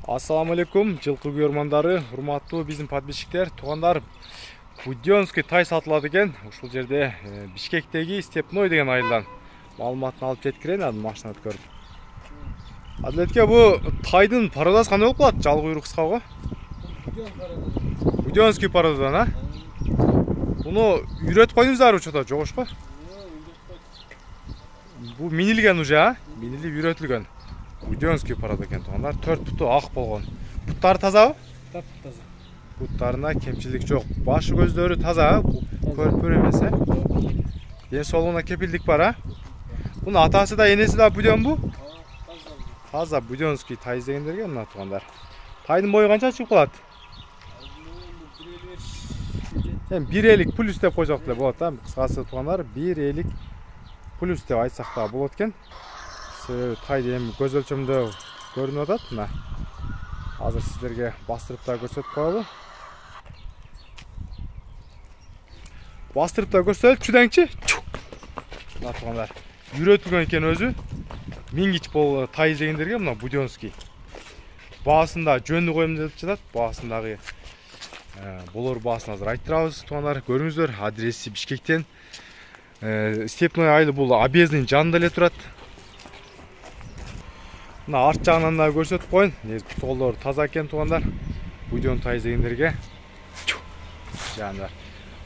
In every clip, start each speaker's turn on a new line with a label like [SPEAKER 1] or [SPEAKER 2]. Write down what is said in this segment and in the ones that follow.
[SPEAKER 1] Ассаламу алейкум, жылкы көрмандары, урматтуу биздин подписчиктер, туугандар. Будёнский тай сатылат экен. Ушул жерде Бишкектеги Степной деген айылдан маалыматын алып жеткирейин, аны машина өткөрүп. Адилетке бу тайдын пародасы кандай болуп калат? Жал куйрук кыска го. Будёнский пародадан, а? Буну үйрөтүп койдуңуздар учурда жогошко? Бу минилген уже, а? Минилип үйрөтүлгөн. Будёнский парода экен туугандар. 4 путу ак болгон. Буттары тазабы?
[SPEAKER 2] Таза.
[SPEAKER 1] Буттарына кемчилик жок. Башы көздөрү таза, көрпөр эмес, э? Ден соолугуна кепилдик бар, а? Бунун атасы да энеси да будён бу? Таза Будёнский тай издегендерге мына туугандар. Тайдын бою канча чыгып калат? 1,50 плюс деп койсок деле болот, а? Кыскасы туугандар, 1,50 плюс деп айтсак да болот экен. Тайды эми көз өлчөмдө көрүнүп атат мына. Азыр сиздерге бастырып да көрсөтүп коелу. Бастырып да көрсөтөлүчү деңчи. Мына туугандар, үйрөтүлгөн экен өзү. Мингич бол тай издегендерге мына Будёнский. Баасында жөнү коем деп жатат. Баасындагы болор баасын азыр айттырабыз туугандар. Көрүңүздөр, адреси Бишкектен. Степной айылы бул объезддин жанында эле турат. Мына арт жагынан да көрсөтүп коюн. Толдор таза экен туугандар. Будён тай издегендерге. Жандар.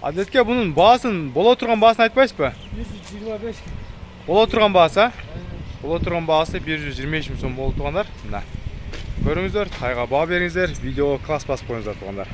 [SPEAKER 1] Адилетке бунун баасын, боло турган баасын айтпайсызбы?
[SPEAKER 2] 125.
[SPEAKER 1] Боло турган баасы? Боло турган баасы 125 миң сом болду туугандар. Мына. Көрүңүздөр, тайга баа бериңиздер, видеого класс басып коюңуздар туугандар.